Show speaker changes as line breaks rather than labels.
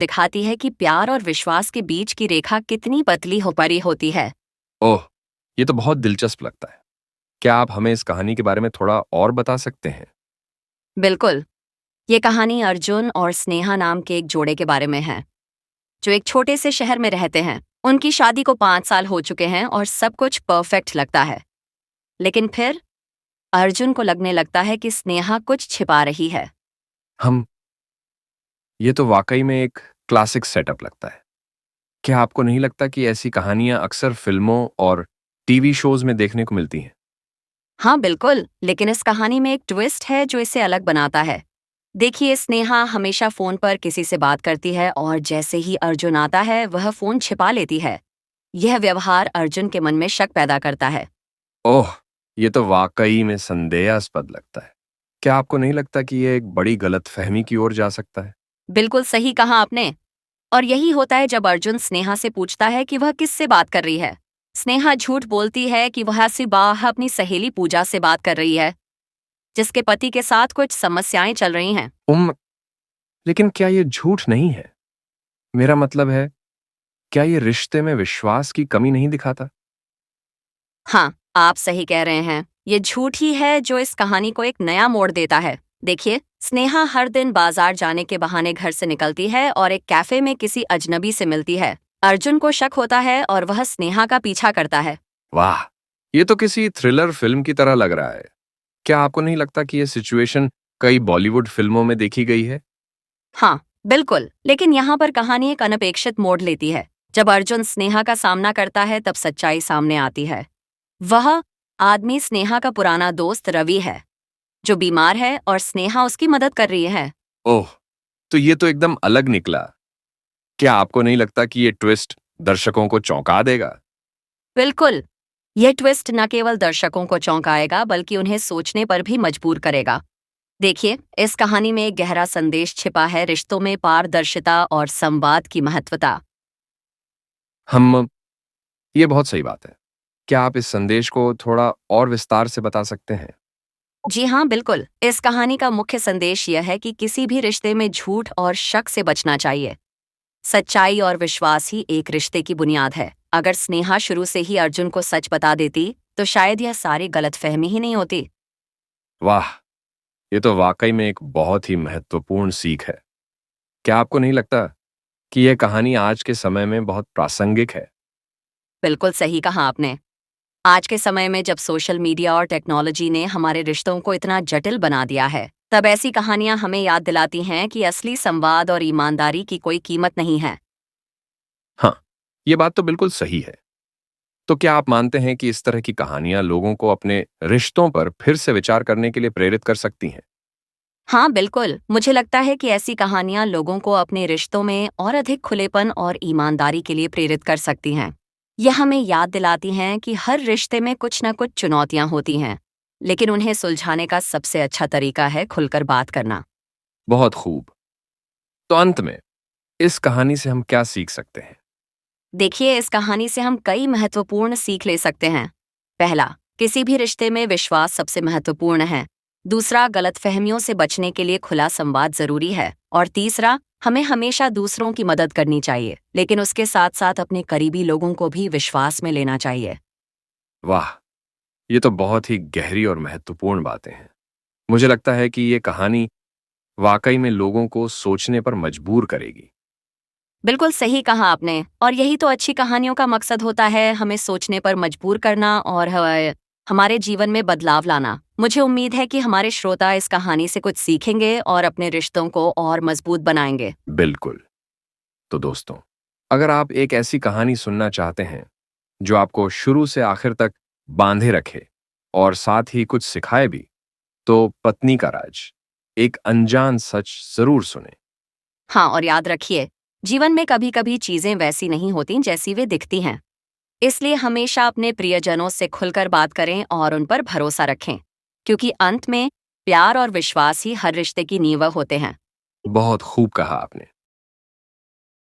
दिखाती है कि प्यार और विश्वास के बीच की रेखा कितनी पतली हो पड़ी होती है।
ओह, ये तो बहुत दिलचस्प लगता है। क्या आप हमें इस कहानी के बारे में थोड़ा और बता सकते हैं?
बिल्कुल। ये कहानी अर्जुन और स्नेहा नाम के एक जोड़े के बारे में है, जो एक छोटे से शहर में रहते हैं। उनकी शादी को 5 साल हो चुके हैं और सब कुछ परफेक्ट लगता है। लेकिन फिर अर्जुन को लगने लगता है कि स्नेहा कुछ छिपा रही है।
हम ये तो वाकई में एक क्लासिक सेटअप लगता है। क्या आपको नहीं लगता कि ऐसी कहानियां अक्सर फिल्मों और टीवी शोज में देखने को मिलती हैं?
हाँ बिल्कुल, लेकिन इस कहानी में एक ट्विस्ट है जो इसे अलग बनाता है। देखिए, स्नेहा हमेशा फोन पर किसी से बात करती है और जैसे ही अर्जुन आता है वह फोन छिपा लेती है। यह व्यवहार अर्जुन के मन में शक पैदा करता है।
ओह, ये तो वाकई में संदेहास्पद लगता है। क्या आपको नहीं लगता कि ये एक बड़ी गलतफहमी की ओर जा सकता है?
बिल्कुल सही कहा आपने। और यही होता है जब अर्जुन स्नेहा से पूछता है कि वह किससे बात कर रही है। स्नेहा झूठ बोलती है कि वह सिर्फ अपनी सहेली पूजा से बात कर रही है, जिसके पति के साथ कुछ समस्याएं चल रही हैं।
लेकिन क्या ये झूठ नहीं है? मेरा मतलब है, क्या ये रिश्ते में विश्वास की कमी नहीं दिखाता?
हाँ, आप सही कह रहे हैं। ये झूठ ही है जो इस कहानी को एक नया मोड़ देता है। देखिए, स्नेहा हर दिन बाजार जाने के बहाने घर से निकलती है और एक कैफे में किसी अजनबी से मिलती है। अर्जुन को शक होता है और वह स्नेहा का पीछा करता है।
वाह, ये तो किसी थ्रिलर फिल्म की तरह लग रहा है। क्या आपको नहीं लगता कि ये सिचुएशन कई बॉलीवुड फिल्मों में देखी गई है?
हाँ, बिल्कुल। लेकिन यहाँ पर कहानी एक अनपेक्षित मोड़ लेती है। जब अर्जुन स्नेहा का सामना करता है तब सच्चाई सामने आती है। वह आदमी स्नेहा का पुराना दोस्त रवि है, जो बीमार है और स्नेहा उसकी मदद कर रही है।
ओह, तो ये तो एकदम अलग निकला। क्या आपको नहीं लगता कि ये ट्विस्ट दर्शकों को चौंका देगा?
बिल्कुल। यह ट्विस्ट न केवल दर्शकों को चौंकाएगा बल्कि उन्हें सोचने पर भी मजबूर करेगा। देखिए, इस कहानी में एक गहरा संदेश छिपा है, रिश्तों में पारदर्शिता और संवाद की महत्वता।
हम ये बहुत सही बात है। क्या आप इस संदेश को थोड़ा और विस्तार से बता सकते हैं?
जी हाँ, बिल्कुल। इस कहानी का मुख्य संदेश यह है कि किसी भी रिश्ते में झूठ और शक से बचना चाहिए। सच्चाई और विश्वास ही एक रिश्ते की बुनियाद है। अगर स्नेहा शुरू से ही अर्जुन को सच बता देती, तो शायद यह सारी गलतफहमी ही नहीं होती।
वाह, ये तो वाकई में एक बहुत ही महत्वपूर्ण सीख है। क्या आपको नहीं लगता कि यह कहानी आज के समय में बहुत प्रासंगिक है?
बिल्कुल सही कहा आपने। आज के समय में जब सोशल मीडिया और टेक्नोलॉजी ने हमारे रिश्तों को इतना जटिल बना दिया है, तब ऐसी कहानियां हमें याद दिलाती हैं कि असली संवाद और ईमानदारी की कोई कीमत नहीं है।
हाँ, ये बात तो बिल्कुल सही है। तो क्या आप मानते हैं कि इस तरह की कहानियां लोगों को अपने रिश्तों पर फिर से विचार करने के लिए प्रेरित कर सकती हैं?
हाँ बिल्कुल, मुझे लगता है कि ऐसी कहानियां लोगों को अपने रिश्तों में और अधिक खुलेपन और ईमानदारी के लिए प्रेरित कर सकती हैं। यह हमें याद दिलाती हैं कि हर रिश्ते में कुछ न कुछ चुनौतियां होती हैं, लेकिन उन्हें सुलझाने का सबसे अच्छा तरीका है खुलकर बात करना।
बहुत खूब। तो अंत में इस कहानी से हम क्या सीख सकते हैं?
देखिए, इस कहानी से हम कई महत्वपूर्ण सीख ले सकते हैं। पहला, किसी भी रिश्ते में विश्वास सबसे महत्वपूर्ण है। दूसरा, गलतफहमियों से बचने के लिए खुला संवाद जरूरी है। और तीसरा, हमें हमेशा दूसरों की मदद करनी चाहिए, लेकिन उसके साथ साथ अपने करीबी लोगों को भी विश्वास में लेना चाहिए।
वाह, ये तो बहुत ही गहरी और महत्वपूर्ण बातें हैं। मुझे लगता है कि ये कहानी वाकई में लोगों को सोचने पर मजबूर करेगी।
बिल्कुल सही कहा आपने। और यही तो अच्छी कहानियों का मकसद होता है, हमें सोचने पर मजबूर करना और हमारे जीवन में बदलाव लाना। मुझे उम्मीद है कि हमारे श्रोता इस कहानी से कुछ सीखेंगे और अपने रिश्तों को और मजबूत बनाएंगे।
बिल्कुल। तो दोस्तों, अगर आप एक ऐसी कहानी सुनना चाहते हैं जो आपको शुरू से आखिर तक बांधे रखे और साथ ही कुछ सिखाए भी, तो पत्नी का राज, एक अनजान सच जरूर सुने।
हाँ, और याद रखिए, जीवन में कभी कभी चीजें वैसी नहीं होती जैसी वे दिखती हैं। इसलिए हमेशा अपने प्रियजनों से खुलकर बात करें और उन पर भरोसा रखें, क्योंकि अंत में प्यार और विश्वास ही हर रिश्ते की नींव होते हैं।
बहुत खूब कहा आपने।